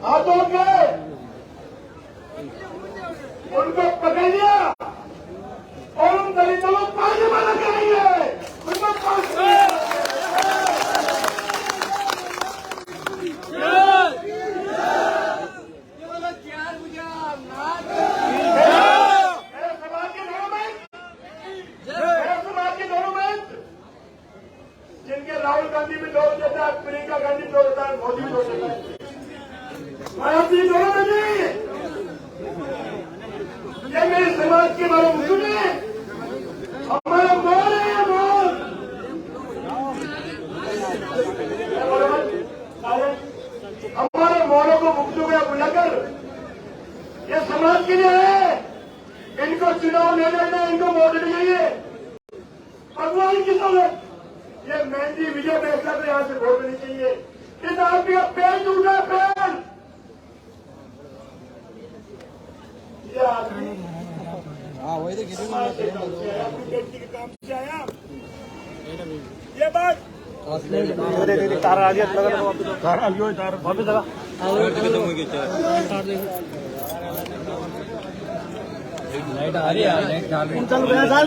हाथों के उनको पकड़ लिया और उन दलितों को पानी माना करेंगे। उनको जिनके राहुल गांधी भी जोड़ देता है, प्रियंका गांधी जोड़ देता है, मोदी भी जोड़ देता है, मायावती जोड़ो नहीं। ये मेरे समाज के बारे में सुने, हमारा मोल है, ये मोल हमारे मोलों को मुक्तों में बुलाकर ये समाज के लिए है। इनको चुनाव ले लेना, इनको वोट चाहिए। भगवान की दौलत ये मेहंदी विजय फैसला को यहाँ से वोट नहीं चाहिए। इस आदमी का पैर टूटा, पैर। ये आदमी व्यक्ति के काम से आया। ये बात तार आ गया, तार आ गया, तार वापस लगा। लाइट आ रही है, चल गया साल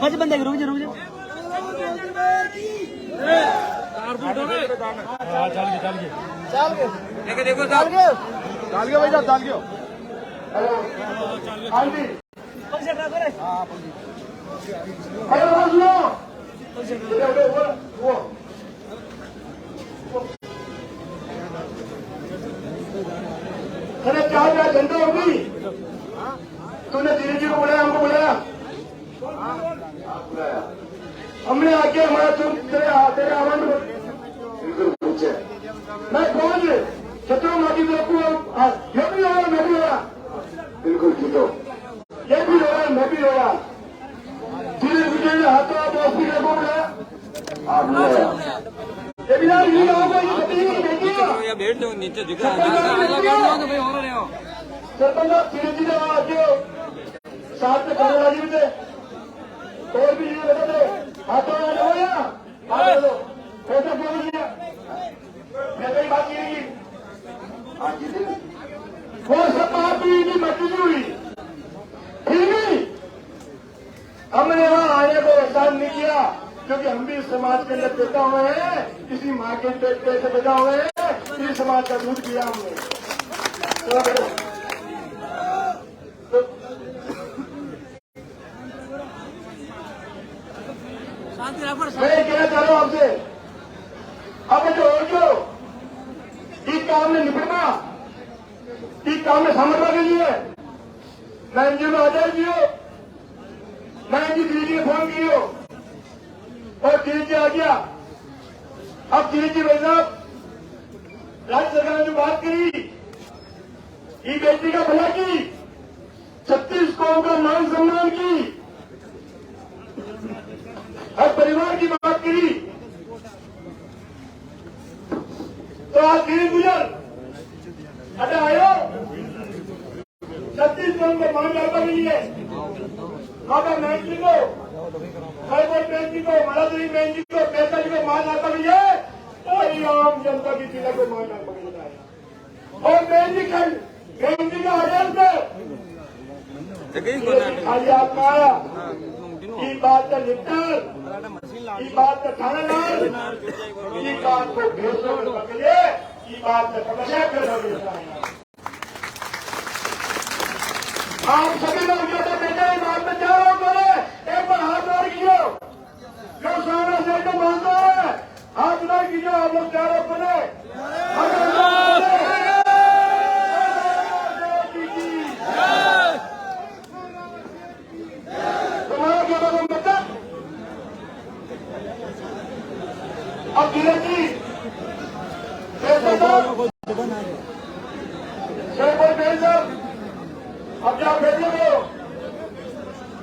फर्ज बंद है। रुक जा, रुक जा। देखो डाल गया भाई साहब, डाल गया। हाँ जी, अरे क्या जनता होगी। तूने धीरे जी को बुलाया, हमको बुलाया, हमने आके हमारा तेरे आवाज में बिल्कुल पूछे। मैं कौन छत्रों माटी में रखू, ये भी हो रहा, मैं भी हो रहा, बिल्कुल जीतो, ये भी हो रहा, मैं भी हो रहा। धीरे धीरे हाथों हाथ दोस्ती को बुलाया, आप बुलाया। ये बिना नहीं होगा, ये बैठ दो नीचे दिखा सरपंच धीरे धीरे आके साथ में खड़े राजी भी थे और भी ये बता दो हाथों में हो या पैसा क्यों नहीं दिया। मैं कई बात की नहीं, वो सब बात हुई कि मट्टी नहीं हुई। फिर भी हमने वहां आने को एहसान नहीं किया, क्योंकि हम भी समाज के अंदर पैदा हुए हैं, किसी माँ के पेट से पैदा हुए हैं, इसी समाज का दूध किया हमने। मैं कहना चाह रहा हूं आपसे, अब जो इस काम में निपटना, इस काम में समझना के लिए मैं एनजीओ में आ जाएगी, मैं एनजी डीजी ने फोन किया और डीजी आ गया। अब डीजी भाई साहब राज्य सरकार ने जो बात करी, ये बेटी का भला की, 36 कौम का मान सम्मान की, हर परिवार की बात करी, तो आज धीरे गुजर अरे आयो 36 कौम को मान डालने के लिए माता बहन जी को, भाई बहन जी को, मराठी बहन जी को, पैसा जी को मान डालने के लिए और आम जनता की तिलक को मान डालने के लिए और बहन जी का आदेश से खाली आत्मा आया। ये बात का निपटान, ये बात का थानादार, ये बात को भेजने के लिए, ये बात का समस्या करना आप सभी लोग जो बेटे बात में चारों करे एक बार हाथ उठार कीजिए, जो सामने से तो मानता है हाथ उठार कीजिए। आप लोग चारों करे अब धीरे जी अब क्या भेजे हो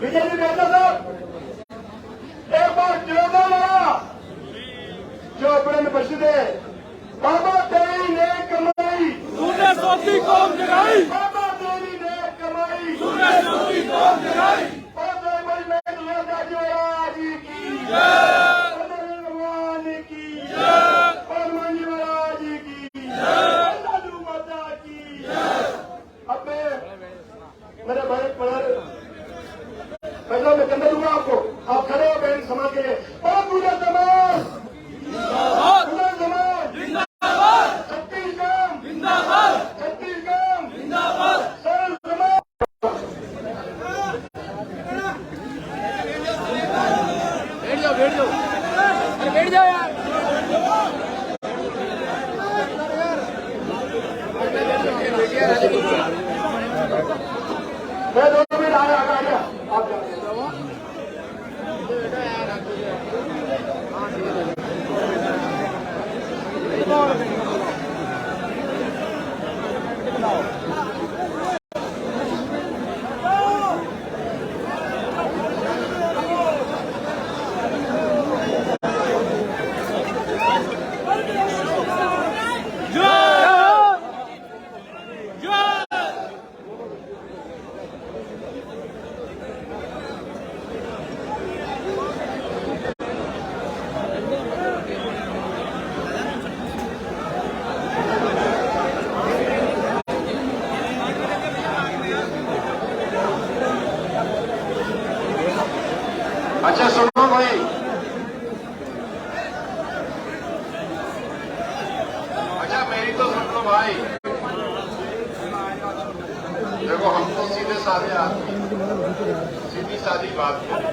विजय जी भेजा साहब, एक बार जिलोगा जो अपने बशीद है, बाबा तेरी नेक कमाई तूने सोती कौम जगाई, बाबा तेरी नेक कमाई तूने सोती कौम जगाई। और बड़ी मैं दुनिया दादी जी की जाओ यार। मैं 2 मिनट आ गया आप अच्छा सुनो भाई, अच्छा मेरी तो सुन लो भाई। देखो हम तो सीधे साधे आदमी, सीधी सादी बात करें।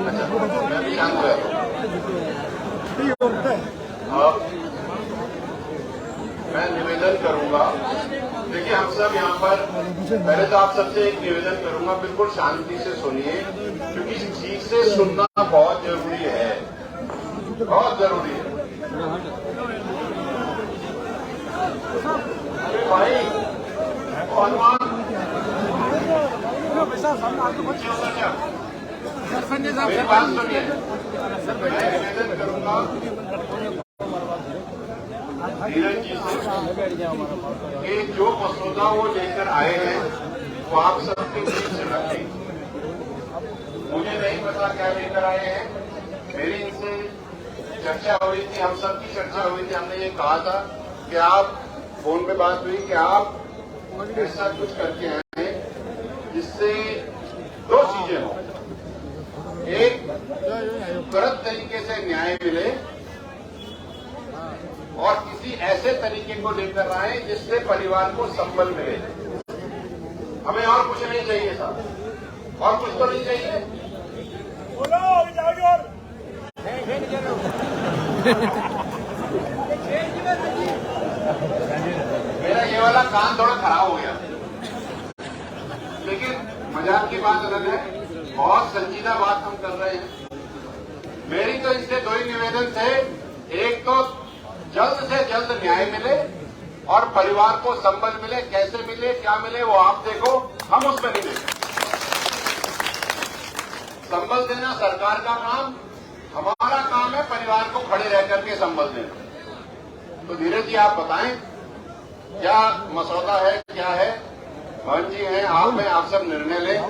अच्छा मैं भी शांत हुआ। मैं निवेदन करूंगा, देखिए हम सब यहाँ पर, पहले तो आप सबसे एक निवेदन करूंगा, बिल्कुल शांति से सुनिए, क्योंकि ठीक से सुनना बहुत जरूरी है, बहुत जरूरी है। अरे भाई मेरी बात सुनिए, मैं निवेदन करूंगा धीरज जी से कि जो मसौदा वो लेकर आए हैं वो आप सबके बीच से रखें। मुझे नहीं पता क्या लेकर आए हैं, मेरी इनसे चर्चा हुई थी, हम सबकी चर्चा हुई थी। हमने ये कहा था कि आप, फोन पे बात हुई कि आप ऐसा कुछ करके आए जिससे 2 चीजें हों। एक, गलत तरीके से न्याय मिले, और किसी ऐसे तरीके को लेकर आए जिससे परिवार को संबल मिले। हमें और कुछ नहीं चाहिए साहब, और कुछ तो नहीं चाहिए। मेरा ये वाला कान थोड़ा खराब हो गया, लेकिन मजाक की बात अलग है, बहुत संजीदा बात हम कर रहे हैं। मेरी तो इससे 2 ही निवेदन थे, एक तो जल्द से जल्द न्याय मिले और परिवार को संबल मिले। कैसे मिले, क्या मिले वो आप देखो, हम उसमें नहीं देखें। संबल देना सरकार का काम, हमारा काम है परिवार को खड़े रह करके संबल देना। तो धीरज जी आप बताएं क्या मसौदा है, क्या है? मोहन जी हैं, आप हैं, आप सब निर्णय लें।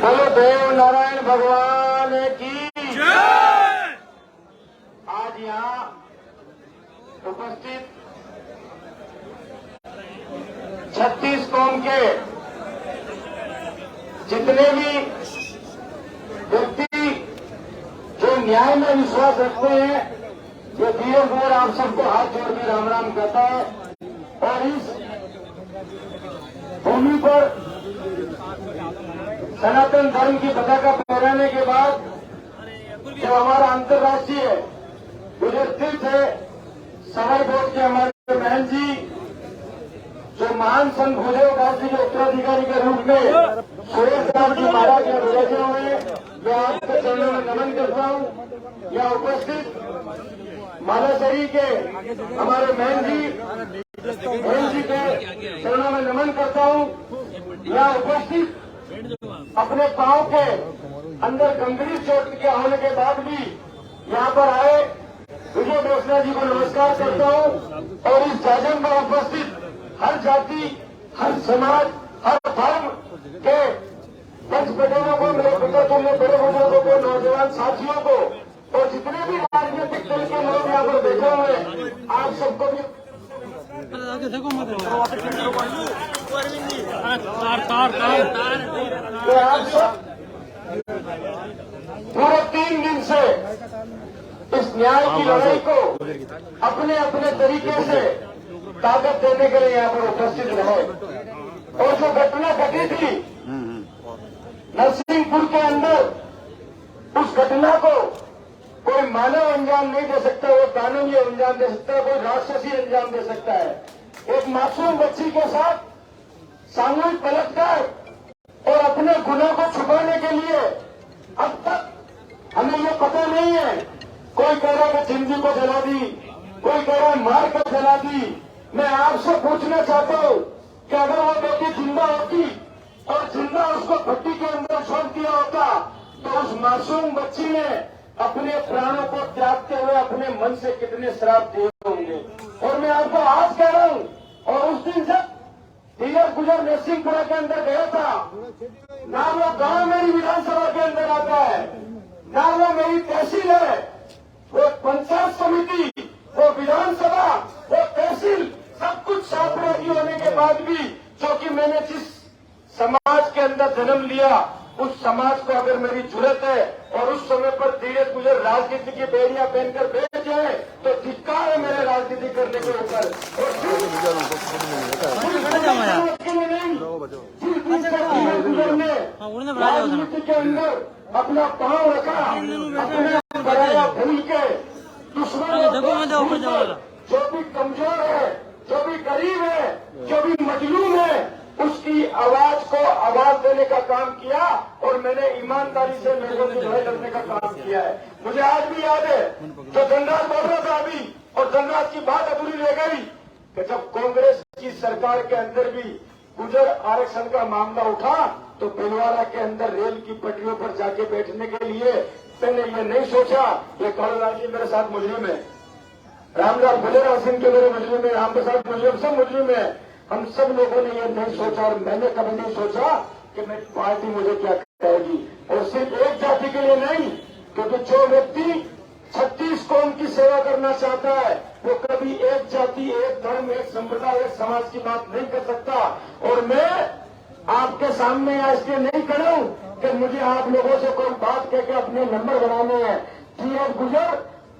बोलो देव नारायण भगवान की जय। आज यहाँ उपस्थित 36 कौम के जितने भी व्यक्ति जो न्याय में विश्वास रखते हैं, ये धीरे धीरे आप सबको हाथ जोड़ के राम राम कहता है। और इस भूमि पर सनातन धर्म की पताका फहराने के बाद जो हमारा अंतर्राष्ट्रीय गुजरतीर्थ है, सवाई बोर्ड के हमारे महन जी, जो महान संत भूदेव दास जी के उत्तराधिकारी के रूप में सुरेश दास जी महाराज यहाँ विराजे हुए, मैं आपके चरणों में नमन करता हूँ। यहाँ उपस्थित मालासरी के हमारे महन जी बहन जी के चरणों में नमन करता हूँ। यहाँ उपस्थित अपने पांव के अंदर गंभीर चोट के होने के बाद भी यहाँ पर आए विजय बोसला जी को नमस्कार करता हूँ। और इस जाजन में उपस्थित हर जाति, हर समाज, हर धर्म के पंच पटेलों को, मेरे पिता तुल्य बड़े बुजुर्गों को, नौजवान साथियों को और जितने भी राजनीतिक दल के लोग यहाँ पर बैठे हुए हैं, आप सबको भी आप सब पूरे 3 दिन से इस न्याय की लड़ाई को अपने अपने तरीके से ताकत देने के लिए यहाँ पर उपस्थित रहे। और जो घटना घटी थी नरसिंहपुर के अंदर, उस घटना को कोई मानव अंजाम नहीं दे सकता, वो दानवीय अंजाम दे सकता है, कोई राक्षसी अंजाम दे सकता है। एक मासूम बच्ची के साथ सामूहिक बलात्कार और अपने गुनाह को छुपाने के लिए अब तक हमें ये पता नहीं है। कोई कह रहा है कि जिंदगी को जला दी, कोई कह रहा है मार कर जला दी। मैं आपसे पूछना चाहता हूं कि अगर वो बेटी जिंदा होती और जिंदा उसको भट्टी के अंदर छोड़ दिया होता तो उस मासूम बच्ची ने अपने प्राणों को त्यागते हुए अपने मन से कितने श्राप दिए होंगे। और मैं आपको आज कह रहा हूं, और उस दिन जब धीरज गुजर नरसिंहपुरा के अंदर गया था, ना वो गांव मेरी विधानसभा के अंदर आता है, ना वो मेरी तहसील है, वो पंचायत समिति, वो विधानसभा, वो तहसील, सब कुछ साथ होने के बाद भी, जो कि मैंने जिस समाज के अंदर जन्म लिया उस समाज को अगर मेरी जरूरत है और उस समय पर धीरज गुजर राजनीति की बेड़ियां पहनकर बैठ जाए तो धिक्कार है मेरे राजनीति करने के ऊपर। राजनीति के अंदर अपना पांव रखा, अपने बनाया भूल के दुश्मन जो भी कमजोर है, जो भी गरीब है, जो भी मजलूम है, उसकी आवाज को आवाज देने का काम किया और मैंने ईमानदारी से लोगों की लड़ाई लड़ने का काम किया है। मुझे आज भी याद है जो धनराज बोल रहा था अभी, और धनराज की बात अधूरी रह गई कि जब कांग्रेस की सरकार के अंदर भी गुजर आरक्षण का मामला उठा तो भिलवाड़ा के अंदर रेल की पटरियों पर जाके बैठने के लिए मैंने ये नहीं सोचा ये कालूलाल जी मेरे साथ मुजरिम है, रामलाल भुलेरा सिंह के मेरे मुजरिम है, राम प्रसाद मुजरिम, सब मुजरिम है। हम सब लोगों ने ये नहीं सोचा और मैंने कभी नहीं सोचा कि मैं पार्टी मुझे क्या कहेगी। और सिर्फ एक जाति के लिए नहीं, क्योंकि जो व्यक्ति 36 कौम की सेवा करना चाहता है वो कभी एक जाति, एक धर्म, एक संप्रदाय, एक समाज की बात नहीं कर सकता। और मैं आपके सामने इसलिए नहीं खड़ा हूं कि मुझे आप लोगों से कोई बात कह के अपने नंबर बनाने हैं। धीरज गुजर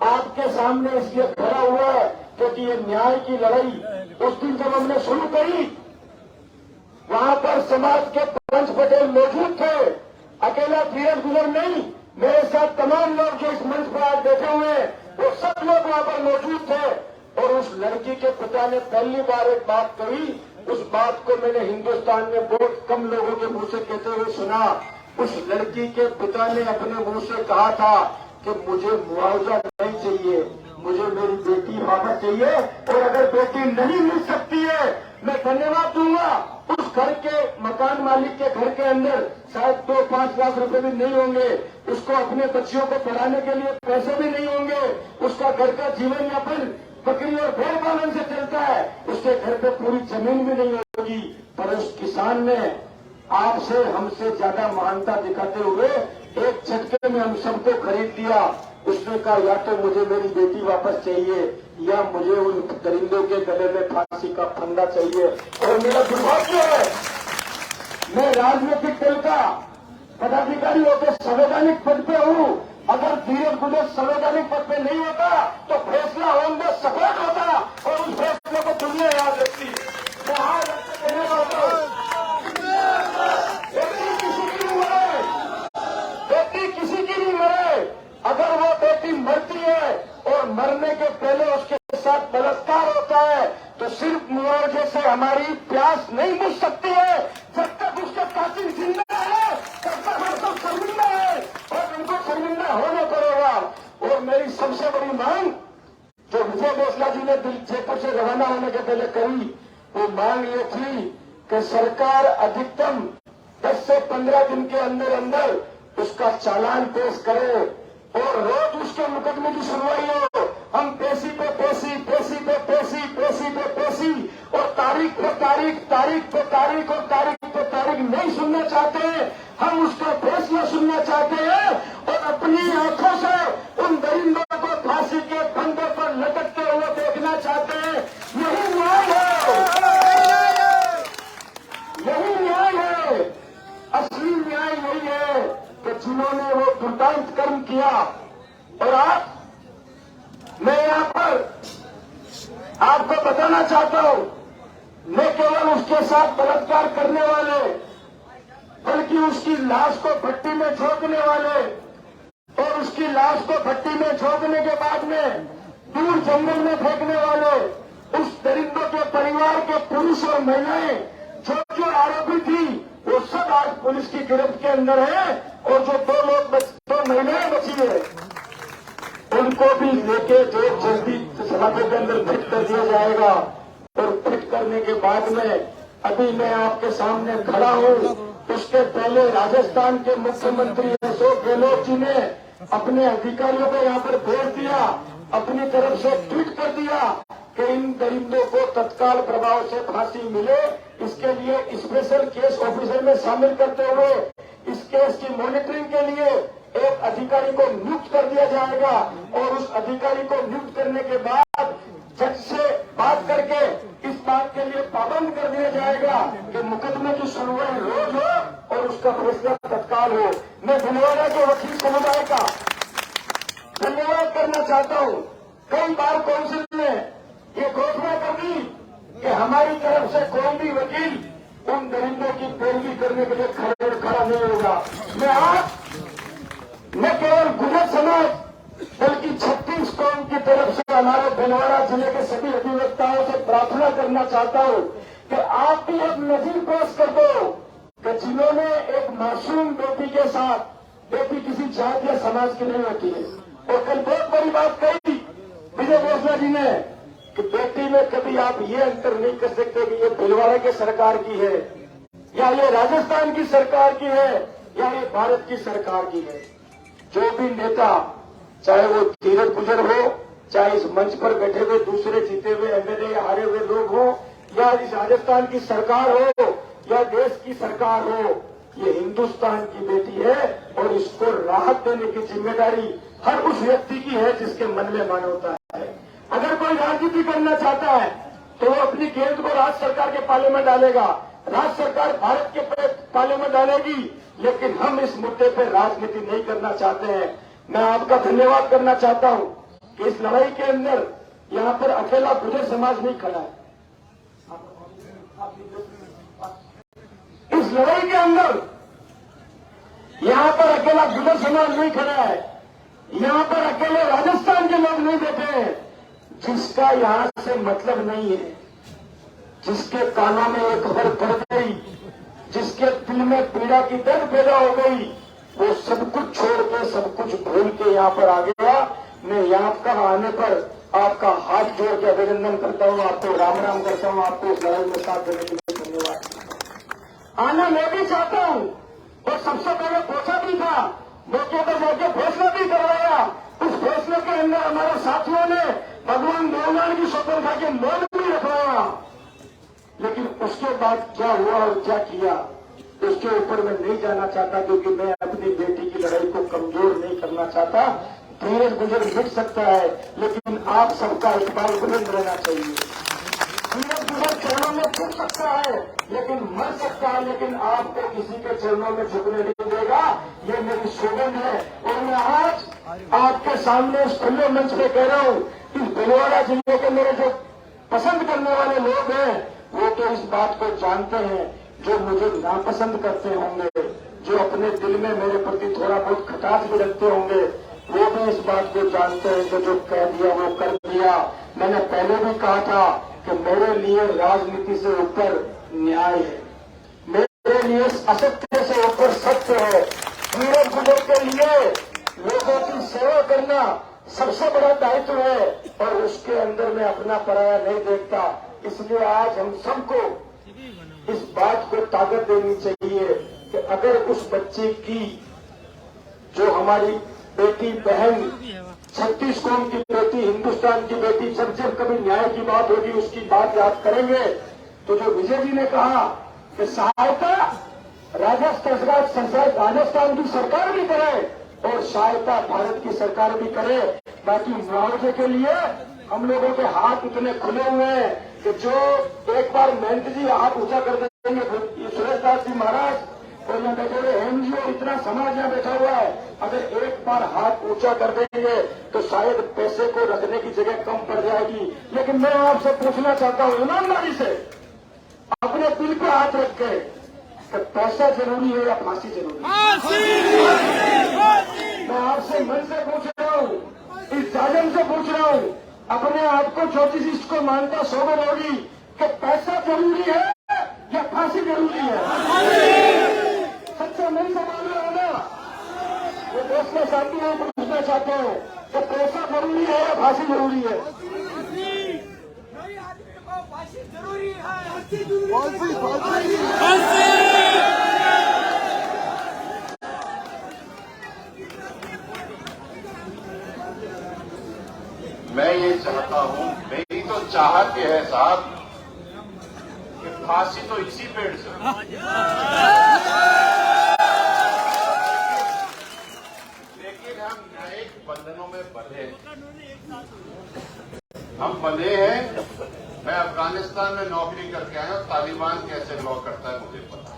आपके सामने इसलिए खड़ा हुआ है क्योंकि ये न्याय की लड़ाई उस दिन जब हमने शुरू करी वहां पर समाज के पंच पटेल मौजूद थे, अकेला धीरज गुजर नहीं, मेरे साथ तमाम लोग जो इस मंच पर आज बैठे हुए हैं वो सब लोग वहां पर मौजूद थे। और उस लड़की के पिता ने पहली बार एक बात कही, उस बात को मैंने हिंदुस्तान में बहुत कम लोगों के मुंह से कहते हुए सुना। उस लड़की के पिता ने अपने मुंह से कहा था कि मुझे मुआवजा नहीं चाहिए, मुझे मेरी बेटी वापस चाहिए, और अगर बेटी नहीं मिल सकती है मैं धन्यवाद दूंगा। उस घर के मकान मालिक के घर के अंदर शायद 2-5 लाख रुपए भी नहीं होंगे, उसको अपने बच्चियों को पढ़ाने के लिए पैसे भी नहीं होंगे, उसका घर का जीवन यापन बकरी और भेड़ पालन से चलता है, उसके घर पे पूरी जमीन भी नहीं होगी, पर उस किसान ने आपसे हमसे ज्यादा महानता दिखाते हुए एक झटके में हम सबको खरीद दिया। उसने कहा या तो मुझे मेरी बेटी वापस चाहिए या मुझे उन दरिंदों के गले में फांसी का फंदा चाहिए। और मेरा दुर्भाग्य है मैं राजनीतिक दल का पदाधिकारी होकर संवैधानिक पद पे हूं। अगर धीरज गुजर संवैधानिक पद पे नहीं होता तो फैसला होंगे सफेद होता और उस फैसले को दुनिया याद रखती। मैं आज कहने वाला हूं बेटी किसी की नहीं मरे, बेटी किसी की नहीं मरे। अगर वो बेटी मरती है और मरने के पहले उसके साथ बलात्कार होता है तो सिर्फ मुआवजे से हमारी प्यास नहीं बुझ सकती है। जब तक उसके कातिल जिंदा है तब तक हम सब शर्मिंदा है और उनको शर्मिंदा होना पड़ेगा। और मेरी सबसे बड़ी मांग जो विजय बोसला जी ने जयपुर से रवाना होने के पहले कही, वो मांग ये थी कि सरकार अधिकतम 10 से 15 दिन के अंदर अंदर उसका चालान पेश करे और रोज उसके मुकदमे की सुनवाई हो। हम पेशी पे पेशी, पेशी पे पेशी, पेशी पे पेशी और तारीख पे तारीख, तारीख पे तारीख और तारीख पे तारीख नहीं सुनना चाहते हैं। हम उसका फैसला सुनना चाहते हैं और अपनी आंखों से उन दरिंदों को फांसी के फंदे पर लटकते हुए देखना चाहते हैं। यही न्याय है, यही न्याय है। असली न्याय यही है कि जिन्होंने वो दुर्दांत कर्म किया। और आज मैं यहां पर आपको बताना चाहता हूं, मैं केवल उसके साथ बलात्कार करने वाले, बल्कि उसकी लाश को भट्टी में झोंकने वाले और उसकी लाश को भट्टी में झोंकने के बाद में दूर जंगल में फेंकने वाले उस दरिंदों के परिवार के पुरुष और महिलाएं जो आरोपी थी, वो सब आज पुलिस की गिरफ्त के अंदर है। और जो दो महिलाएं बची है, उनको भी लेके जो जल्दी सलाखों के अंदर फिट कर दिया जाएगा। और फिट करने के बाद में अभी मैं आपके सामने खड़ा हूं, उसके पहले राजस्थान के मुख्यमंत्री अशोक गहलोत जी ने अपने अधिकारियों को यहां पर भेज दिया, अपनी तरफ से ट्वीट कर दिया कि इन दरिंदों को तत्काल प्रभाव से फांसी मिले। इसके लिए स्पेशल केस ऑफिसर में शामिल करते हुए इस केस की मॉनिटरिंग के लिए एक अधिकारी को नियुक्त कर दिया जाएगा और उस अधिकारी को नियुक्त करने के बाद जज से बात करके इस बात के लिए पाबंद कर दिया जाएगा कि मुकदमे की सुनवाई रोज हो और उसका फैसला तत्काल हो। मैं भिलवाड़ा के वकील समुदाय का धन्यवाद करना चाहता हूं। कई बार काउंसिल ने ये घोषणा कर दी कि हमारी तरफ से कोई भी वकील उन दरिंदों की पैरवी करने के लिए खड़ा नहीं होगा। मैं केवल गुजर समाज बल्कि 36 कौम की तरफ से हमारे भिलवाड़ा जिले के सभी अधिवक्ताओं से प्रार्थना करना चाहता हूं कि आप भी एक नजीर पेश कर दो कि जिन्होंने एक मासूम बेटी के साथ, बेटी किसी जात या समाज की नहीं होती है, और कल बहुत बड़ी बात कही विजय गोखला जी ने कि बेटी में कभी आप ये अंतर नहीं कर सकते कि ये भिलवाड़ा की सरकार की है या ये राजस्थान की सरकार की है या ये भारत की सरकार की है। जो भी नेता, चाहे वो धीरज गुजर हो, चाहे इस मंच पर बैठे हुए दूसरे जीते हुए एमएलए या हारे हुए लोग हो, या इस राजस्थान की सरकार हो या देश की सरकार हो, ये हिंदुस्तान की बेटी है और इसको राहत देने की जिम्मेदारी हर उस व्यक्ति की है जिसके मन में मानवता है। अगर कोई राजनीति करना चाहता है तो वो अपनी गेंद को राज्य सरकार के पाले में डालेगा, राज्य सरकार भारत के पाले में डालेगी, लेकिन हम इस मुद्दे पर राजनीति नहीं करना चाहते हैं। मैं आपका धन्यवाद करना चाहता हूं कि इस लड़ाई के अंदर यहां पर अकेला गुजर समाज नहीं खड़ा है। इस लड़ाई के अंदर यहां पर अकेला गुजर समाज नहीं खड़ा है, यहां पर अकेले राजस्थान के लोग नहीं बैठे हैं। जिसका यहां से मतलब नहीं है, जिसके कानों में एक खबर पड़ गई, जिसके दिल में पीड़ा की दर्द पैदा हो गई, वो सब कुछ छोड़ के, सब कुछ भूल के यहां पर आ गया। मैं यहां का आने पर आपका हाथ जोड़ के अभिनंदन करता हूं, आपको राम राम करता हूं, आपको इस लड़ाई में साथ देने के लिए धन्यवाद। आना मैं भी चाहता हूं और सबसे पहले पूछा भी था, मौके पर जाके फैसला भी करवाया। उस फैसले के अंदर हमारे साथियों ने भगवान देवनारायण की शपथ खा के मौन भी रखवाया, लेकिन उसके बाद क्या हुआ और क्या किया उसके ऊपर मैं नहीं जाना चाहता, क्योंकि मैं अपनी बेटी की लड़ाई को कमजोर नहीं करना चाहता। धीरज गुजर मिट सकता है, लेकिन आप सबका इकबाल बुलंद रहना चाहिए। धीरज गुजर चरणों में झुक सकता है, लेकिन मर सकता है, लेकिन आपको किसी के चरणों में झुकने नहीं देगा। ये मेरी सौगंध है और मैं आज आपके सामने इस खुले मंच पे कह रहा हूं, इस भिलवाड़ा जिले के मेरे जो पसंद करने वाले लोग हैं वो तो इस बात को जानते हैं, जो मुझे नापसंद करते होंगे, जो अपने दिल में मेरे प्रति थोड़ा बहुत खटास भी रखते होंगे, वो भी इस बात को जानते हैं कि जो कह दिया वो कर दिया। मैंने पहले भी कहा था कि मेरे लिए राजनीति से ऊपर न्याय है, मेरे लिए असत्य से ऊपर सत्य है। धीरज गुजर के लिए लोगों की सेवा करना, सबसे बड़ा दायित्व है और उसके अंदर में अपना पराया नहीं देखता। इसलिए आज हम सबको इस बात को ताकत देनी चाहिए कि अगर उस बच्चे की, जो हमारी बेटी बहन 36 कौम की बेटी, हिंदुस्तान की बेटी, जब कभी न्याय की बात होगी उसकी बात याद करेंगे। तो जो विजय जी ने कहा कि सहायता राजस्थान की सरकार भी करे और सहायता भारत की सरकार भी करे, बाकी मुआवजे के लिए हम लोगों के हाथ इतने खुले हुए हैं कि जो एक बार महंत जी हाथ ऊंचा कर देंगे, सुरेश दास जी महाराज और यहाँ बैठे हुए हेम जी और इतना समाज यहाँ बैठा हुआ है, अगर एक बार हाथ ऊंचा कर देंगे तो शायद पैसे को रखने की जगह कम पड़ जाएगी। लेकिन मैं आपसे पूछना चाहता हूँ ईमानदारी से, अपने दिल पे हाथ रख के, कि पैसा जरूरी है या फांसी जरूरी है? मैं आपसे मन से पूछ रहा हूँ, इस जालिम से पूछ रहा हूँ, अपने आप को ज्योतिषिस्ट को मानता सोबर होगी कि पैसा जरूरी है या फांसी जरूरी है? सच्चा नहीं सवाल है ना? वो देश में शांति नहीं पूछना चाहते हैं कि पैसा जरूरी है या फांसी जरूरी है? फांसी जरूरी है। मैं ये चाहता हूं, मेरी तो चाहत ये है साहब कि फांसी तो इसी पेड़ से, लेकिन हम न्यायिक बंधनों में बंधे, हम बंधे हैं। मैं अफगानिस्तान में नौकरी करके आया हूं, तालिबान कैसे लॉ करता है मुझे पता है।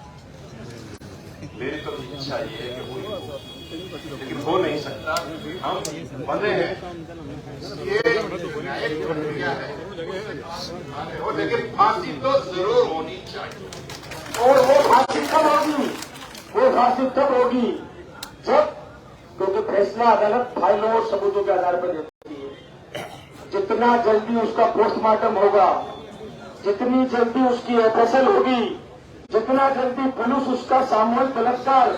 मेरी तो इच्छा ये है कि वो, लेकिन हो नहीं सकता। हम बंधे हैं, ये न्यायिक प्रक्रिया है और लेकिन फांसी तो जरूर होनी चाहिए। और वो फांसी कब होगी? वो फांसी तब होगी जब, क्योंकि फैसला अदालत फाइलों और सबूतों के आधार पर देती है। जितना जल्दी उसका पोस्टमार्टम होगा, जितनी जल्दी उसकी एफएसएल होगी, जितना जल्दी पुलिस उसका सामूहिक बलात्कार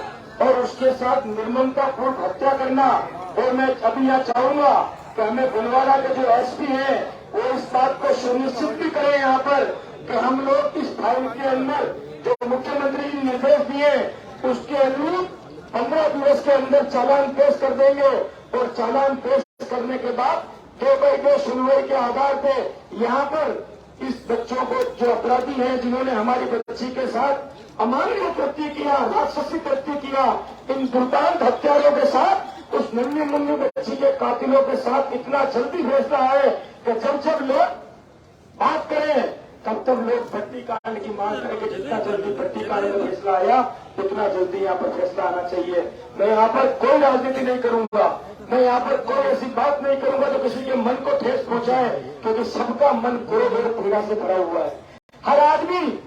और उसके साथ निर्ममतापूर्ण हत्या करना। और मैं अभी यह चाहूंगा कि हमें भीलवाड़ा के जो एसपी हैं वो इस बात को सुनिश्चित भी करें यहाँ पर कि हम लोग इस फाइल के अंदर जो मुख्यमंत्री जी निर्देश दिए उसके अनुरूप 15 दिवस के अंदर चालान पेश कर देंगे और चालान पेश करने के बाद 2x2 सुनवाई के आधार पर यहाँ पर इस बच्चों को, जो अपराधी हैं जिन्होंने हमारी बच्ची के साथ अमानवीय कृत्य किया, राक्षसी कृत्य किया, इन दुर्दांत हत्यारों के साथ, उस नन्ही मुन्नी बच्ची के कातिलों के साथ इतना जल्दी फैसला आए कि जब लोग बात करें तब लोग भट्टी कांड की मांग करेंगे। जितना जल्दी भट्टी कांड में फैसला आया उतना जल्दी यहाँ पर फैसला आना चाहिए। मैं यहाँ पर कोई राजनीति नहीं करूंगा, मैं यहाँ पर कोई ऐसी बात नहीं करूंगा जो किसी के मन को ठेस पहुंचाए, क्योंकि सबका मन क्रोध और पीड़ा से भरा हुआ है। हर आदमी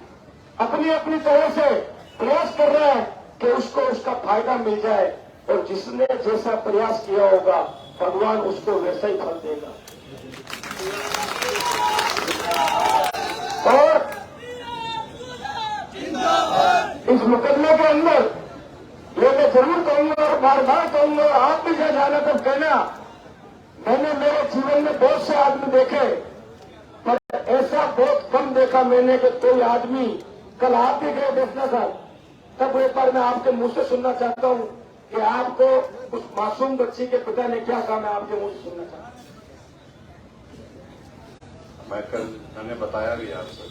अपनी अपनी तरह से प्रयास कर रहा है कि उसको उसका फायदा मिल जाए, और जिसने जैसा प्रयास किया होगा भगवान उसको वैसा ही फल देगा। और इस मुकदमे के अंदर ये मैं जरूर कहूंगा और बार बार कहूंगा, आप भी जब जाना तब कहना, मैंने मेरे जीवन में बहुत से आदमी देखे, पर ऐसा बहुत कम देखा मैंने कि कोई आदमी, कल आप भी गए देखना था, तब एक बार मैं आपके मुंह से सुनना चाहता हूं कि आपको उस मासूम बच्ची के पिता ने क्या कहा, मैं आपके मुंह से सुनना चाहता हूं। मैं कल, मैंने बताया भी आपसे,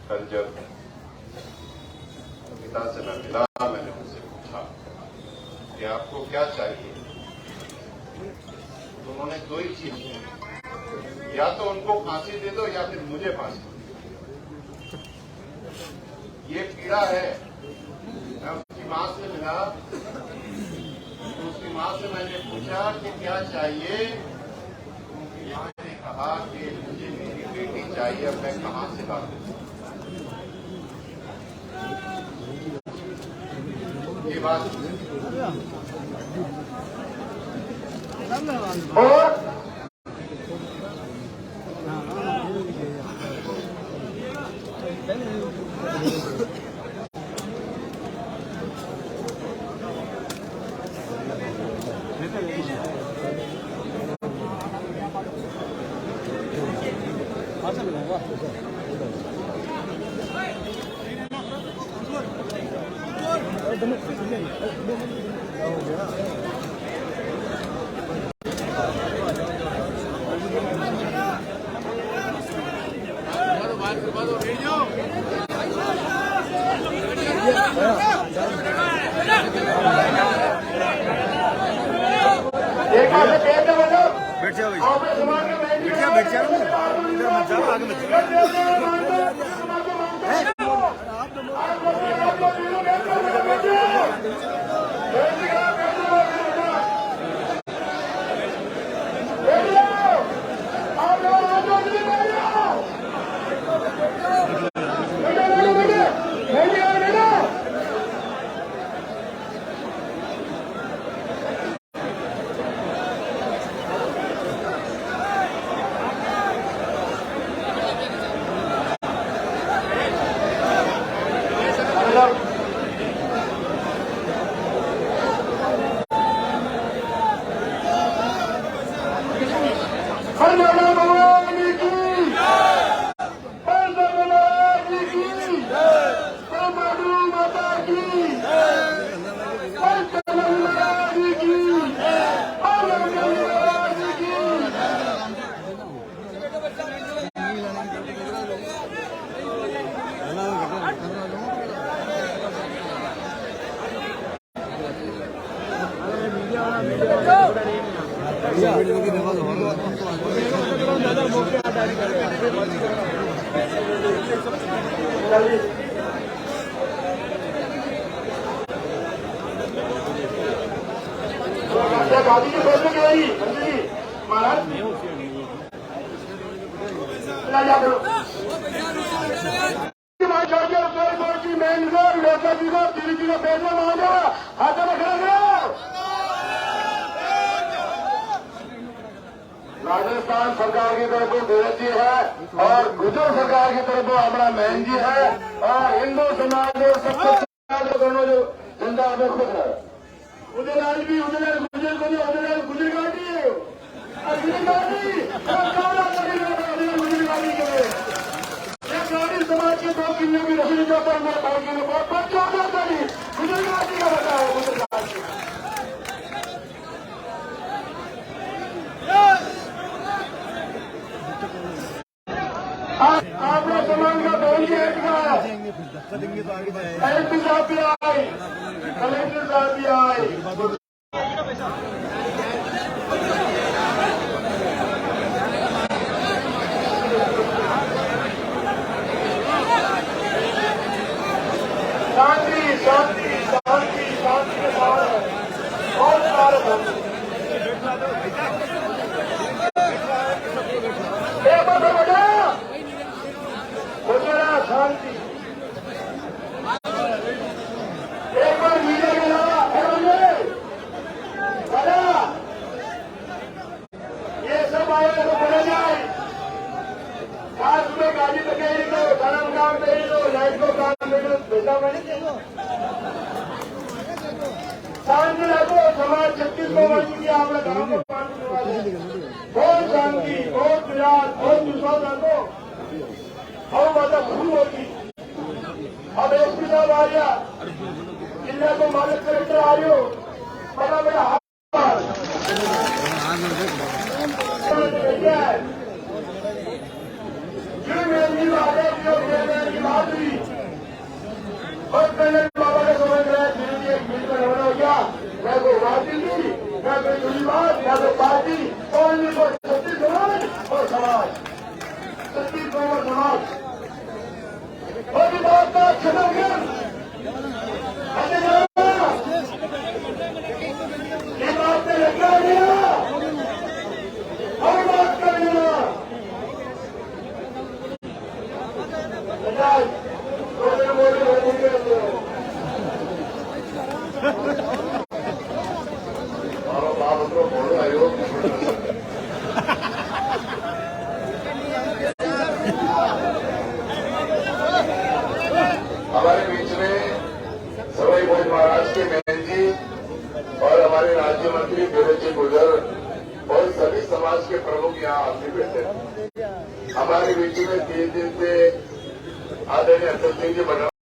कल जब पिता से मैं मिला, मैंने उनसे पूछा कि आपको क्या चाहिए, तो उन्होंने दो ही चीज की, या तो उनको फांसी दे दो या फिर मुझे फांसी दो। ये पीड़ा है। मैं उसकी मां से मिला, तो उसकी मां से मैंने पूछा कि क्या चाहिए, मां ने कहा कि मुझे मेरी बेटी चाहिए, अब मैं कहां से ला दूं। ये बात और एक बार से पेड़ का मतलब बैठ जाओ भाई, आपने समाज के बैठ जाओ इधर मत जाओ, आगे मत जाओ। गाड़ी की सोच में गई महाराज मेन रोड लोका जी को दिल्ली जी को भेजना मांगा हाथ में खड़ा राजस्थान सरकार की तरफ धीरज जी है और गुजरात सरकार की तरफ हमारा मैन जी है और हिंदू समाज और सबसे दोनों जो जनता में खुश है उदयलाल भी उदयलाल गुजर को उदयलाल गुजर गाड़ी है गुजर गाड़ी के गाड़ी समाज के 2 किलो की रसी जो पर मेरे भाई के लिए बहुत बच्चों गाड़ी गुजर गाड़ी का बताओ गुजर गाड़ी आपने समाज का बहन की एक कलेक्टर साहब भी आए कलेक्टर साहब भी आए शांति शांति शांति शांति के साथ बहुत सारे गुजरात शांति एक बार मीडिया के अलावा ये सब आए तो बोले जाए आज में गाड़ी पे कहीं दो धर्म काम कहीं दो लाइट को काम कहीं दो भेजा मैंने शांति रखो समाज 36 को वर्ष की आपने गाँव को बहुत शांति बहुत प्रयास बहुत विश्वास रखो हम मतलब भूल होगी अब एसपी साहब आ गया जिले को मालिक कलेक्टर आ रही हो बड़ा बड़ा माधुरी और पहले बाबा का समझ रहा है धीरे धीरे एक मिनट में रवाना हो गया मैं को राजनीति मैं कोई दूरी बात मैं कोई पार्टी और नहीं कोई छत्तीस समाज और समाज छत्तीस और समाज और भी बात का खत्म कर ये बात में लगा दिया और बात कर देना हमारे बीच में सवाई भोज महाराज के मैन जी और हमारे राज्य मंत्री धीरज जी गुजर और सभी समाज के प्रमुख यहाँ आके बैठे हैं। हमारे बीच में 3 दिन से आदरणीय अटल सिंह जी